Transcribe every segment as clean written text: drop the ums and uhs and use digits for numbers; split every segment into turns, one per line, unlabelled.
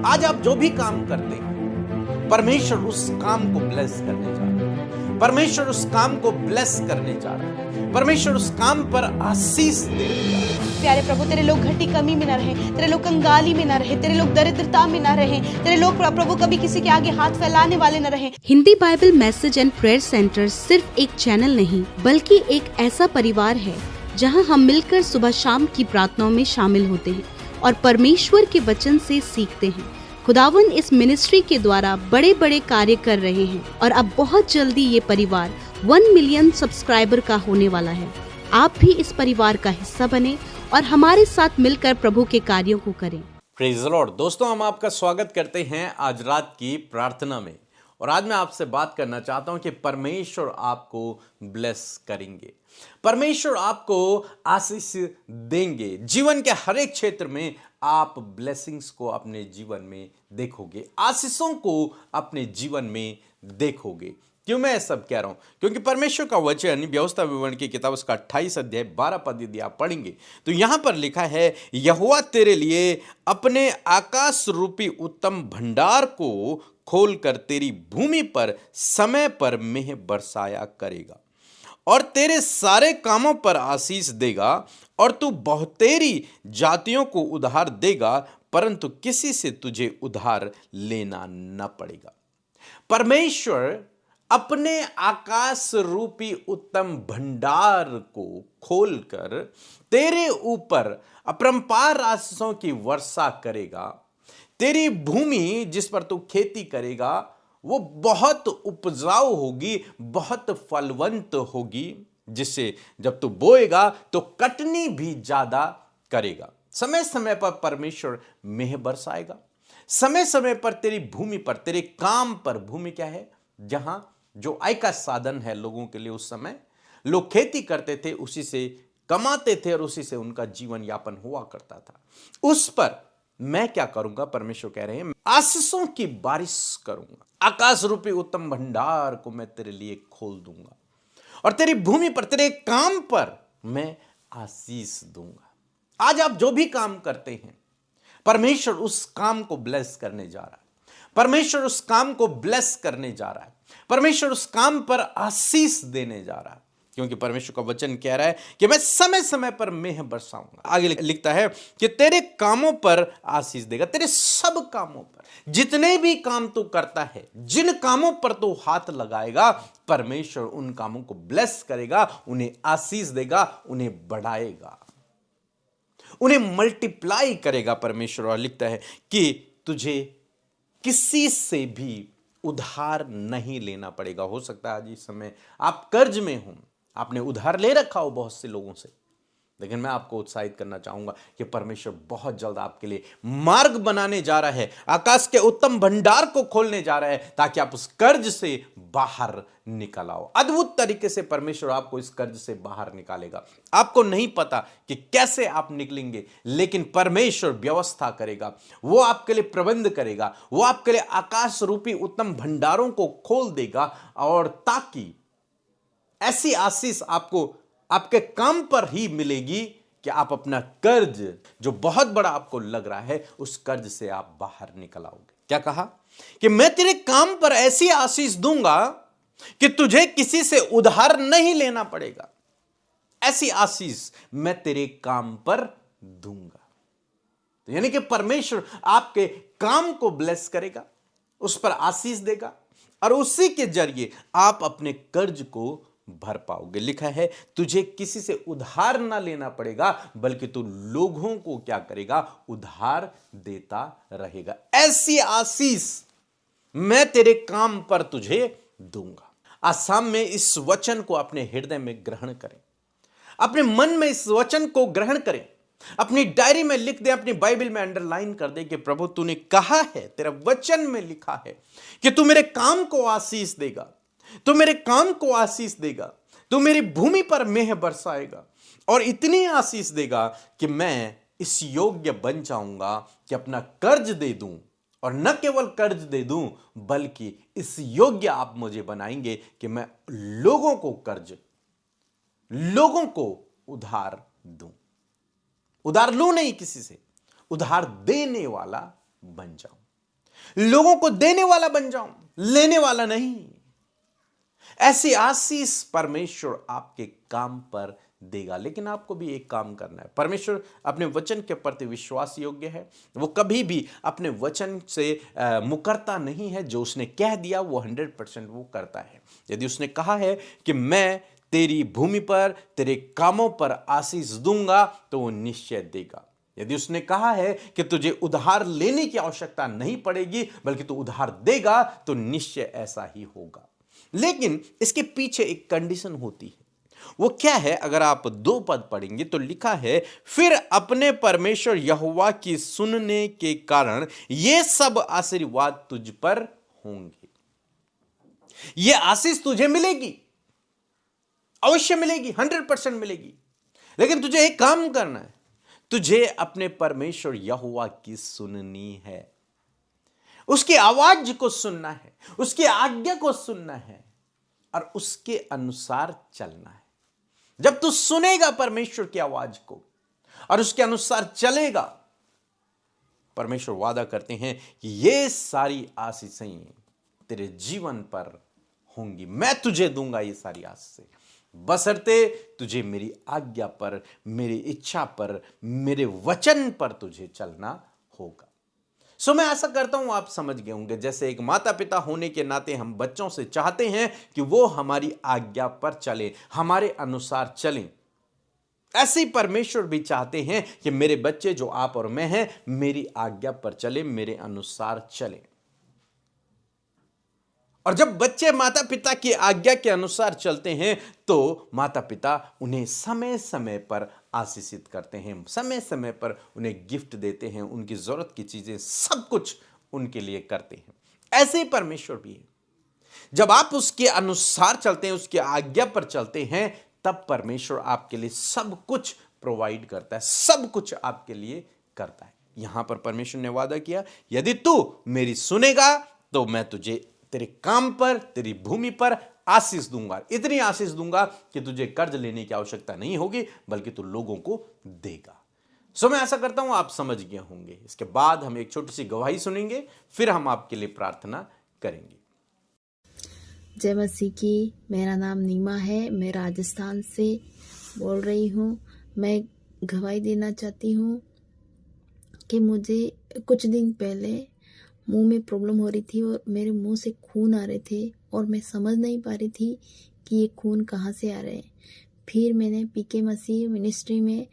आज आप जो भी काम करते हैं, परमेश्वर उस काम को ब्लेस करने जा रहा है। परमेश्वर उस काम को ब्लेस करने जा रहा है। परमेश्वर उस काम पर आशीष देने जा रहा है।
प्यारे प्रभु, तेरे लोग घटी कमी में ना रहे, तेरे लोग कंगाली में ना रहे, तेरे लोग दरिद्रता में ना रहे, तेरे लोग प्रभु कभी किसी के आगे हाथ फैलाने वाले ना रहे।
Hindi Bible message and prayer centre सिर्फ एक चैनल नहीं बल्कि एक ऐसा परिवार है जहां हम मिलकर सुबह शाम की प्रार्थनाओं में शामिल होते हैं और परमेश्वर के वचन से सीखते हैं। खुदावन इस मिनिस्ट्री के द्वारा बड़े बड़े कार्य कर रहे हैं और अब बहुत जल्दी ये परिवार 1 मिलियन सब्सक्राइबर का होने वाला है। आप भी इस परिवार का हिस्सा बने और हमारे साथ मिलकर प्रभु के कार्यों को करें।
Praise the Lord. दोस्तों, हम आपका स्वागत करते हैं आज रात की प्रार्थना में। और आज मैं आपसे बात करना चाहता हूं कि परमेश्वर आपको ब्लेस करेंगे, परमेश्वर आपको आशीष देंगे। जीवन के हर एक क्षेत्र में आप ब्लेसिंग्स को अपने जीवन में देखोगे, आशीषों को अपने जीवन में देखोगे। क्यों मैं सब कह रहा हूं? क्योंकि परमेश्वर का वचन व्यवस्था विवरण की किताब उसका 28 अध्याय 12 पद यदि आप पढ़ेंगे तो यहां पर लिखा है, यहोवा तेरे लिए अपने आकाश रूपी उत्तम भंडार को खोलकर तेरी भूमि पर समय पर मेह बरसाया करेगा और तेरे सारे कामों पर आशीष देगा और तू बहुतेरी जातियों को उधार देगा, परंतु किसी से तुझे उधार लेना न पड़ेगा। परमेश्वर अपने आकाश रूपी उत्तम भंडार को खोलकर तेरे ऊपर अपरंपार आशीषों की वर्षा करेगा। तेरी भूमि जिस पर तू खेती करेगा वो बहुत उपजाऊ होगी, बहुत फलवंत होगी, जिससे जब तू बोएगा तो कटनी भी ज्यादा करेगा। समय समय पर परमेश्वर मेह बरसाएगा। समय समय पर तेरी भूमि पर, तेरे काम पर, भूमि क्या है? जहां जो आय का साधन है लोगों के लिए, उस समय लोग खेती करते थे, उसी से कमाते थे और उसी से उनका जीवन यापन हुआ करता था। उस पर मैं क्या करूंगा? परमेश्वर कह रहे हैं, आशीषों की बारिश करूंगा। आकाश रूपी उत्तम भंडार को मैं तेरे लिए खोल दूंगा और तेरी भूमि पर, तेरे काम पर मैं आशीष दूंगा। आज आप जो भी काम करते हैं, परमेश्वर उस काम को ब्लेस करने जा रहा है। परमेश्वर उस काम को ब्लेस करने जा रहा है। परमेश्वर उस काम पर आशीष देने जा रहा है, क्योंकि परमेश्वर का वचन कह रहा है कि मैं समय समय पर मेह बरसाऊंगा। आगे लिखता है कि तेरे कामों पर आशीष देगा। तेरे सब कामों पर, जितने भी काम तू करता है, जिन कामों पर तू हाथ लगाएगा, परमेश्वर उन कामों को ब्लेस करेगा, उन्हें आशीष देगा, उन्हें बढ़ाएगा, उन्हें मल्टीप्लाई करेगा परमेश्वर। और लिखता है कि तुझे किसी से भी उधार नहीं लेना पड़ेगा। हो सकता है आज इस समय आप कर्ज में हो, आपने उधार ले रखा हो बहुत से लोगों से, लेकिन मैं आपको उत्साहित करना चाहूंगा कि परमेश्वर बहुत जल्द आपके लिए मार्ग बनाने जा रहा है, आकाश के उत्तम भंडार को खोलने जा रहा है, ताकि आप उस कर्ज से बाहर निकल आओ। अद्भुत तरीके से परमेश्वर आपको इस कर्ज से बाहर निकालेगा। आपको नहीं पता कि कैसे आप निकलेंगे, लेकिन परमेश्वर व्यवस्था करेगा, वो आपके लिए प्रबंध करेगा, वो आपके लिए आकाश रूपी उत्तम भंडारों को खोल देगा, और ताकि ऐसी आशीष आपको आपके काम पर ही मिलेगी कि आप अपना कर्ज जो बहुत बड़ा आपको लग रहा है, उस कर्ज से आप बाहर निकल आओगे। क्या कहा? कि मैं तेरे काम पर ऐसी आशीष दूंगा कि तुझे किसी से उधार नहीं लेना पड़ेगा। ऐसी आशीष मैं तेरे काम पर दूंगा। तो यानी कि परमेश्वर आपके काम को ब्लेस करेगा, उस पर आशीष देगा, और उसी के जरिए आप अपने कर्ज को भर पाओगे। लिखा है, तुझे किसी से उधार ना लेना पड़ेगा, बल्कि तू लोगों को क्या करेगा? उधार देता रहेगा। ऐसी आशीष मैं तेरे काम पर तुझे दूंगा। आज शाम में इस वचन को अपने हृदय में ग्रहण करें, अपने मन में इस वचन को ग्रहण करें, अपनी डायरी में लिख दे, अपनी बाइबल में अंडरलाइन कर दे कि प्रभु तूने कहा है, तेरा वचन में लिखा है कि तू मेरे काम को आशीष देगा, तू मेरे काम को आशीष देगा, तू मेरी भूमि पर मेह बरसाएगा और इतनी आशीष देगा कि मैं इस योग्य बन जाऊंगा कि अपना कर्ज दे दूं, और न केवल कर्ज दे दूं, बल्कि इस योग्य आप मुझे बनाएंगे कि मैं लोगों को कर्ज, लोगों को उधार दूं। उधार लूं नहीं किसी से, उधार देने वाला बन जाऊं। लोगों को देने वाला बन जाऊं, लेने वाला नहीं। ऐसी आशीष परमेश्वर आपके काम पर देगा। लेकिन आपको भी एक काम करना है। परमेश्वर अपने वचन के प्रति विश्वास योग्य है। वो कभी भी अपने वचन से मुकरता नहीं है। जो उसने कह दिया वो 100% वो करता है। यदि उसने कहा है कि मैं तेरी भूमि पर, तेरे कामों पर आशीष दूंगा, तो वो निश्चय देगा। यदि उसने कहा है कि तुझे उधार लेने की आवश्यकता नहीं पड़ेगी, बल्कि तू उधार देगा, तो निश्चय ऐसा ही होगा। लेकिन इसके पीछे एक कंडीशन होती है। वो क्या है? अगर आप 2 पद पढ़ेंगे तो लिखा है, फिर अपने परमेश्वर यहोवा की सुनने के कारण ये सब आशीर्वाद तुझ पर होंगे। ये आशीष तुझे मिलेगी, अवश्य मिलेगी, 100% मिलेगी। लेकिन तुझे एक काम करना है। तुझे अपने परमेश्वर यहोवा की सुननी है, उसकी आवाज को सुनना है, उसकी आज्ञा को सुनना है और उसके अनुसार चलना है। जब तू सुनेगा परमेश्वर की आवाज को और उसके अनुसार चलेगा, परमेश्वर वादा करते हैं कि ये सारी आशीषें तेरे जीवन पर होंगी। मैं तुझे दूंगा ये सारी आशीषें, बशर्ते तुझे मेरी आज्ञा पर, मेरी इच्छा पर, मेरे वचन पर तुझे चलना होगा। सो मैं आशा करता हूं आप समझ गए होंगे। जैसे एक माता पिता होने के नाते हम बच्चों से चाहते हैं कि वो हमारी आज्ञा पर चले, हमारे अनुसार चलें, ऐसे ही परमेश्वर भी चाहते हैं कि मेरे बच्चे जो आप और मैं हैं, मेरी आज्ञा पर चले, मेरे अनुसार चले। और जब बच्चे माता पिता की आज्ञा के अनुसार चलते हैं, तो माता पिता उन्हें समय समय पर आशीषित करते हैं, समय समय पर उन्हें गिफ्ट देते हैं, उनकी जरूरत की चीजें सब कुछ उनके लिए करते हैं। ऐसे ही परमेश्वर भी है। जब आप उसके अनुसार चलते हैं, उसकी आज्ञा पर चलते हैं, तब परमेश्वर आपके लिए सब कुछ प्रोवाइड करता है, सब कुछ आपके लिए करता है। यहां पर परमेश्वर ने वादा किया, यदि तू मेरी सुनेगा तो मैं तुझे तेरे काम पर, तेरी भूमि पर आशीष दूंगा। इतनी आशीष दूंगा कि तुझे कर्ज लेने की आवश्यकता नहीं होगी, बल्कि तू लोगों को देगा। सो मैं आशा करता हूं आप समझ गए होंगे। इसके बाद हम एक छोटी सी गवाही सुनेंगे, फिर हम आपके लिए प्रार्थना करेंगे।
जय मसीह की। मेरा नाम नीमा है, मैं राजस्थान से बोल रही हूँ। मैं गवाही देना चाहती हूँ कि मुझे कुछ दिन पहले मुंह में प्रॉब्लम हो रही थी और मेरे मुंह से खून आ रहे थे और मैं समझ नहीं पा रही थी कि ये खून कहाँ से आ रहे हैं। फिर मैंने पीके मसीह मिनिस्ट्री में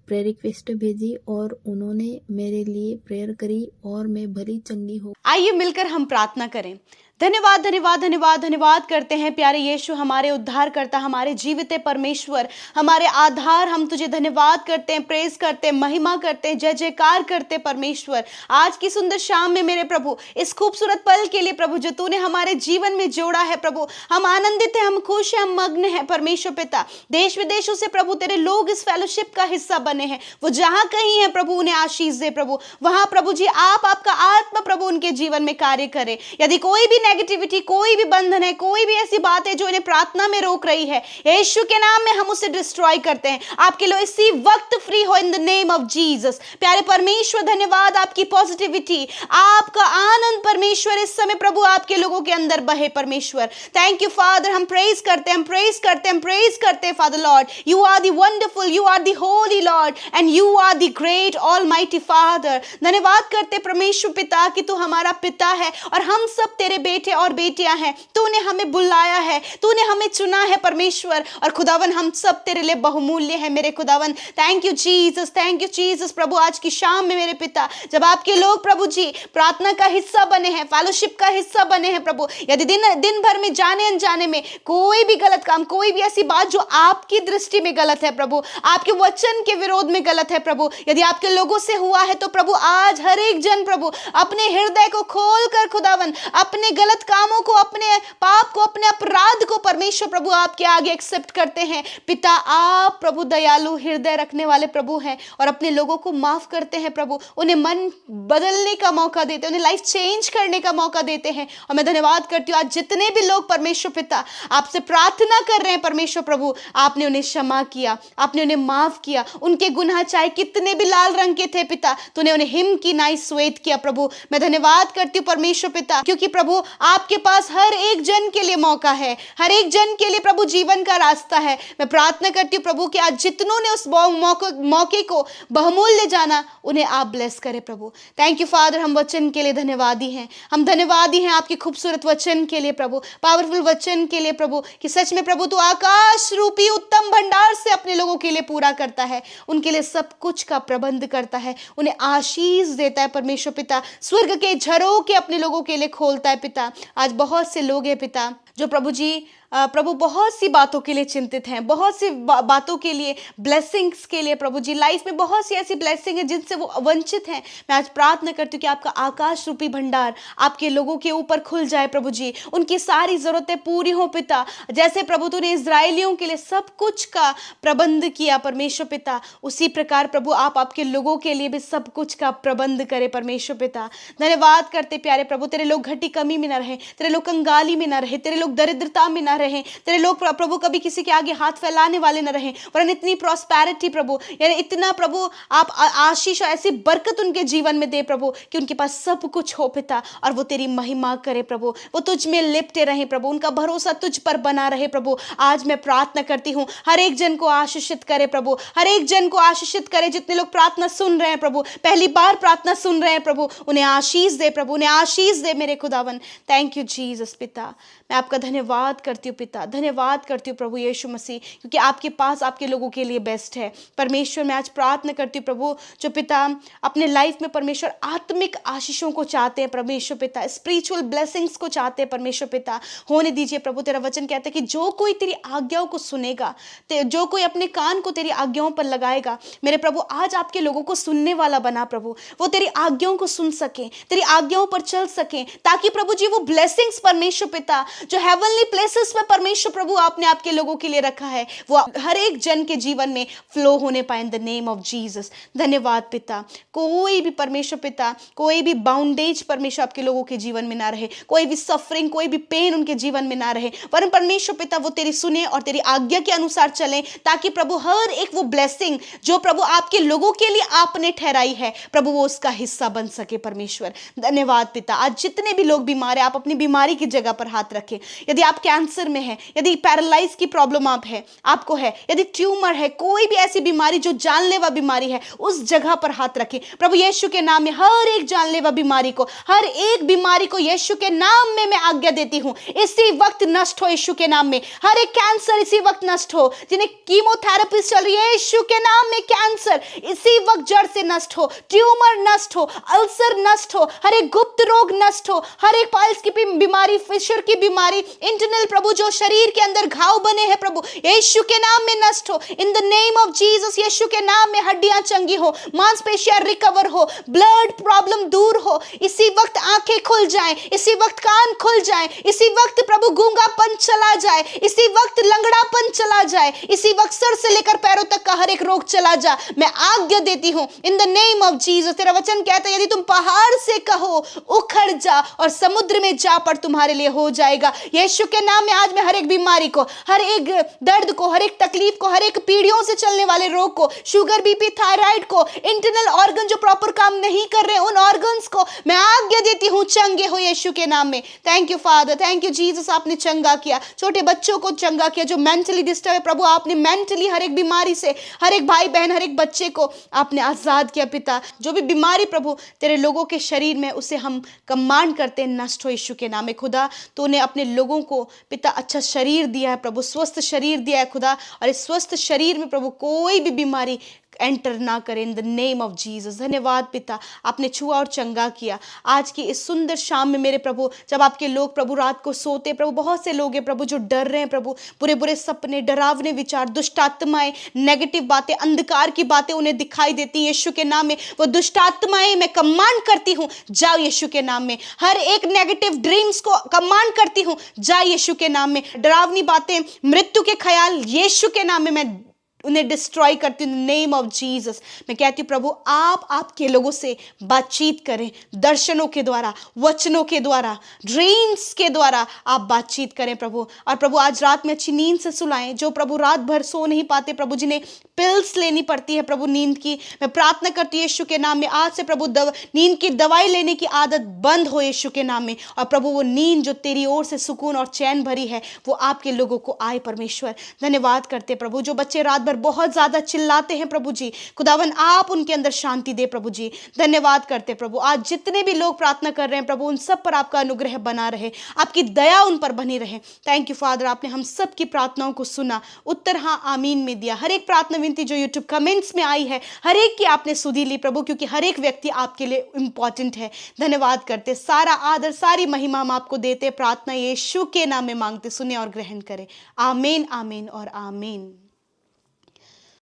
प्रेयर रिक्वेस्ट भेजी और उन्होंने मेरे लिए प्रेयर करी और मैं भली चंगी हो।
आइए मिलकर हम प्रार्थना करें। धन्यवाद धन्यवाद धन्यवाद धन्यवाद करते हैं प्यारे यीशु, हमारे उद्धारकर्ता, हमारे जीवित परमेश्वर, हमारे आधार। हम तुझे धन्यवाद करते हैं, प्रेज करते हैं, महिमा करते हैं, जय जयकार करते हैं परमेश्वर। आज की सुंदर शाम में मेरे प्रभु, इस खूबसूरत पल के लिए प्रभु जो तूने हमारे जीवन में जोड़ा है प्रभु, हम आनंदित हैं, हम खुश हैं, हम मग्न हैं परमेश्वर पिता। देश विदेशों से प्रभु तेरे लोग इस फेलोशिप का हिस्सा बने हैं। वो जहां कहीं है प्रभु उन्हें आशीष दे प्रभु। वहां प्रभु जी आप आपका आत्मा प्रभु उनके जीवन में कार्य करे। यदि कोई भी नेगेटिविटी, कोई भी बंधन है, कोई भी ऐसी बात है जो इन्हें प्रार्थना में रोक रही है, यीशु के नाम में हम उसे डिस्ट्रॉय करते हैं। आपके लोग इसी वक्त फ्री हो in the name of Jesus. प्यारे परमेश्वर धन्यवाद, आपकी पॉजिटिविटी, आपका आनंद परमेश्वर इस समय प्रभु आपके लोगों के अंदर बहे परमेश्वर। Thank you father. हम प्रेज करते हैं, हम प्रेज करते हैं, हम प्रेज करते हैं father Lord. You are the wonderful, you are the holy Lord and you are the great almighty father. धन्यवाद करते परमेश्वर पिता कि तू हमारा पिता है और हम सब तेरे बेटे और बेटियां हैं। तूने हमें बुलाया है, तूने हमें चुना है परमेश्वर, और खुदावन हम सब तेरे लिए बहुमूल्य है मेरे खुदावन। Thank you Jesus, thank you Jesus. प्रभु आज की शाम में मेरे पिता, जब आपके लोग प्रभु जी प्रार्थना का हिस्सा बने हैं, फेलोशिप का हिस्सा बने हैं प्रभु, यदि दिन भर में जाने अनजाने में कोई भी गलत काम, कोई भी ऐसी बात जो आपकी दृष्टि में गलत है प्रभु, आपके वचन के विरोध में गलत है प्रभु, यदि आपके लोगों से हुआ है, तो प्रभु आज हर एक जन प्रभु अपने हृदय को खोल कर खुदावन अपने गलत कामों को, अपने पाप को, अपने अपराध को परमेश्वर प्रभु आपके आगे एक्सेप्ट करते हैं। पिता आप प्रभु दयालु हृदय रखने वाले प्रभु हैं और अपने लोगों को माफ करते हैं प्रभु, उन्हें मन बदलने का मौका देते हैं, उन्हें लाइफ चेंज करने का मौका देते हैं। और मैं धन्यवाद करती हूँ आज जितने भी लोग परमेश्वर पिता आपसे प्रार्थना कर रहे हैं परमेश्वर प्रभु, आपने उन्हें क्षमा किया, आपने उन्हें माफ किया। उनके गुनाह चाहे कितने भी लाल रंग के थे पिता, तूने उन्हें हिम की नाई श्वेत किया प्रभु। मैं धन्यवाद करती हूँ परमेश्वर पिता, क्योंकि प्रभु आपके पास हर एक जन के लिए मौका है, हर एक जन के लिए प्रभु जीवन का रास्ता है। मैं प्रार्थना करती हूँ प्रभु कि आज जितनों ने उस मौके को बहुमूल्य जाना, उन्हें आप ब्लेस करें प्रभु। थैंक यू फादर, हम वचन के लिए धन्यवादी हैं, हम धन्यवादी हैं आपके खूबसूरत वचन के लिए प्रभु, पावरफुल वचन के लिए प्रभु, कि सच में प्रभु तो आकाश रूपी उत्तम भंडार से अपने लोगों के लिए पूरा करता है, उनके लिए सब कुछ का प्रबंध करता है, उन्हें आशीष देता है परमेश्वर पिता, स्वर्ग के झरोखे अपने लोगों के लिए खोलता है पिता। आज बहुत से लोग हैं पिता जो प्रभु जी प्रभु बहुत सी बातों के लिए चिंतित हैं, बहुत सी बातों के लिए, ब्लेसिंग्स के लिए प्रभु जी, लाइफ में बहुत सी ऐसी ब्लेसिंग है जिनसे वो वंचित हैं। मैं आज प्रार्थना करती हूँ कि आपका आकाश रूपी भंडार आपके लोगों के ऊपर खुल जाए प्रभु जी, उनकी सारी जरूरतें पूरी हो पिता। जैसे प्रभु तूने इजरायलियों के लिए सब कुछ का प्रबंध किया परमेश्वर पिता, उसी प्रकार प्रभु आप आपके लोगों के लिए भी सब कुछ का प्रबंध करे परमेश्वर पिता। धन्यवाद करते प्यारे प्रभु, तेरे लोग घटी कमी में न रहे, तेरे लोग कंगाली में न रहे, तेरे लोग दरिद्रता में न रहे, तेरे लोग प्रभु कभी किसी के आगे हाथ फैलाने वाले न रहे, वरन इतनी प्रॉस्पेरिटी प्रभु, यानी इतना प्रभु आप आशीष और ऐसी बरकत उनके जीवन में दे प्रभु कि उनके पास सब कुछ हो पिता, और वो तेरी महिमा करे प्रभु, वो तुझ में लिपटे रहे प्रभु, उनका भरोसा तुझ पर बना रहे प्रभु। आज मैं प्रार्थना करती हूँ हर एक जन को आशीषित करे प्रभु, हर एक जन को आशीषित करे, जितने लोग प्रार्थना सुन रहे हैं प्रभु, पहली बार प्रार्थना सुन रहे हैं प्रभु, उन्हें आशीष दे प्रभु, उन्हें आशीष दे मेरे खुदावन। थैंक यू जीसस पिता, मैं आपका धन्यवाद करती हूँ पिता, धन्यवाद करती हूँ प्रभु यीशु मसीह, क्योंकि आपके पास आपके लोगों के लिए बेस्ट है परमेश्वर। मैं आज प्रार्थना करती हूँ प्रभु, जो पिता अपने लाइफ में परमेश्वर आत्मिक आशीषों को चाहते हैं परमेश्वर पिता, स्पिरिचुअल ब्लेसिंग्स को चाहते हैं परमेश्वर पिता, होने दीजिए प्रभु। तेरा वचन कहता है कि जो कोई तेरी आज्ञाओं को सुनेगा, जो कोई अपने कान को तेरी आज्ञाओं पर लगाएगा, मेरे प्रभु आज आपके लोगों को सुनने वाला बना प्रभु, वो तेरी आज्ञाओं को सुन सके, तेरी आज्ञाओं पर चल सके, ताकि प्रभु जी वो ब्लेसिंग्स परमेश्वर पिता जो हेवनली प्लेसेस में परमेश्वर प्रभु आपने आपके लोगों के लिए रखा है, वो हर एक जन के जीवन में फ्लो होने पाए इन द नेम ऑफ जीसस। धन्यवाद पिता, कोई भी परमेश्वर पिता, कोई भी बाउंडेज परमेश्वर आपके लोगों के जीवन में ना रहे, कोई भी सफरिंग, कोई भी पेन उनके जीवन में ना रहे, वरन परमेश्वर पिता वो तेरी सुने और तेरी आज्ञा के अनुसार चले, ताकि प्रभु हर एक वो ब्लेसिंग जो प्रभु आपके लोगों के लिए आपने ठहराई है प्रभु वो उसका हिस्सा बन सके परमेश्वर। धन्यवाद पिता, आज जितने भी लोग बीमार है आप अपनी बीमारी की जगह पर हाथ रखें। यदि आप कैंसर में है, यदि पैरालाइज की प्रॉब्लम आपको है, यदि ट्यूमर है, कोई भी ऐसी बीमारी जो जानलेवा बीमारी है, उस जगह पर हाथ रखें प्रभु यीशु के नाम में। हर एक जानलेवा बीमारी को, हर एक बीमारी को यीशु के नाम में मैं आज्ञा देती हूं, इसी वक्त नष्ट हो यीशु के नाम में। हर एक कैंसर इसी वक्त नष्ट हो, जिन्हें कीमोथेरेपी चल रही है यीशु के नाम में कैंसर इसी वक्त जड़ से नष्ट हो, ट्यूमर नष्ट हो, अल्सर नष्ट हो, हर एक गुप्त रोग नष्ट हो, हर एक पाइल्स की बीमारी, फिशर की बीमारी, इंटरनल प्रभु जो शरीर के अंदर घाव बने हैं प्रभु यीशु के नाम में नष्ट हो in the name of Jesus. यीशु के नाम में हड्डियां चंगी हो, मांसपेशियां रिकवर हो, ब्लड प्रॉब्लम दूर हो, इसी वक्त आंखें खुल जाएं, इसी वक्त कान खुल जाएं, इसी वक्त प्रभु गूंगापन चला जाए, इसी वक्त लंगड़ापन चला जाए, इसी वक्त सर से लेकर पैरों तक का हर एक रोग चला जा। मैं आज्ञा देती हूं इन द नेम ऑफ जीसस। तेरा वचन कहता है यदि तुम पहाड़ से कहो उखड़ जा और समुद्र में जा, पर तुम्हारे लिए हो जाएगा। यीशु के नाम में आज मैं हर एक बीमारी को, हर एक दर्द को, हर एक तकलीफ को, हर एक पीढ़ियों से चलने वाले रोग को, शुगर, बीपी, थायराइड को, इंटरनल ऑर्गन जो प्रॉपर काम नहीं कर रहे उन ऑर्गन्स को मैं आज्ञा देती हूं चंगे हो यीशु के नाम में। Thank you father, thank you Jesus, आपने चंगा किया, छोटे बच्चों को चंगा किया जो मेंटली डिस्टर्ब है प्रभु, आपने मेंटली हर एक बीमारी से हर एक भाई बहन, हर एक बच्चे को आपने आजाद किया पिता। जो भी बीमारी प्रभु तेरे लोगों के शरीर में, उसे हम कमांड करते हैं नष्ट हो यीशु के नाम में। खुदा तूने अपने लोगों को पिता अच्छा शरीर दिया है प्रभु, स्वस्थ शरीर दिया है खुदा, और इस स्वस्थ शरीर में प्रभु कोई भी बीमारी एंटर ना करें इन द नेम ऑफ जीसस। धन्यवाद पिता, आपने छुआ और चंगा किया। आज की इस सुंदर शाम में मेरे प्रभु, जब आपके लोग प्रभु रात को सोते प्रभु, बहुत से लोग हैं प्रभु जो डर रहे हैं प्रभु, बुरे बुरे सपने, डरावने विचार, दुष्ट आत्माएं, नेगेटिव बातें, अंधकार की बातें उन्हें दिखाई देती है यीशु के नाम में। वो दुष्ट आत्माएं मैं कमांड करती हूँ जाओ यीशु के नाम में। हर एक नेगेटिव ड्रीम्स को कमांड करती हूँ जा यीशु के नाम में। डरावनी बातें, मृत्यु के ख्याल यीशु के नाम में मैं उन्हें डिस्ट्रॉय करती हूँ, नेम ऑफ जीसस। मैं कहती हूँ प्रभु आप आपके लोगों से बातचीत करें, दर्शनों के द्वारा, वचनों के द्वारा, ड्रीम्स के द्वारा आप बातचीत करें प्रभु। और प्रभु आज रात में अच्छी नींद से सुलाएं, जो प्रभु रात भर सो नहीं पाते प्रभु, जिन्हें पिल्स लेनी पड़ती है प्रभु नींद की, मैं प्रार्थना करती हूँ यीशु के नाम में आज से प्रभु नींद की दवाई लेने की आदत बंद हो यीशु के नाम में। और प्रभु वो नींद जो तेरी ओर से सुकून और चैन भरी है वो आपके लोगों को आए परमेश्वर। धन्यवाद करते प्रभु, जो बच्चे रात भर बहुत ज्यादा चिल्लाते हैं प्रभु जी, खुदावन आप उनके अंदर शांति दे प्रभु जी। धन्यवाद करते प्रभु, आज जितने भी लोग प्रार्थना कर रहे हैं प्रभु उन सब पर आपका अनुग्रह बना रहे, आपकी दया उन पर बनी रहे। थैंक यू फादर, आपने हम सब की प्रार्थनाओं को सुना, उत्तर हाँ आमीन में दिया। हर एक प्रार्थना विनती जो यूट्यूब कमेंट्स में आई है हर एक की आपने सुधी ली प्रभु, क्योंकि हर एक व्यक्ति आपके लिए इंपॉर्टेंट है। धन्यवाद करते, सारा आदर सारी महिमा हम आपको देते। प्रार्थना यीशु के नाम में मांगते, सुने और ग्रहण करें। आमीन आमीन और आमीन।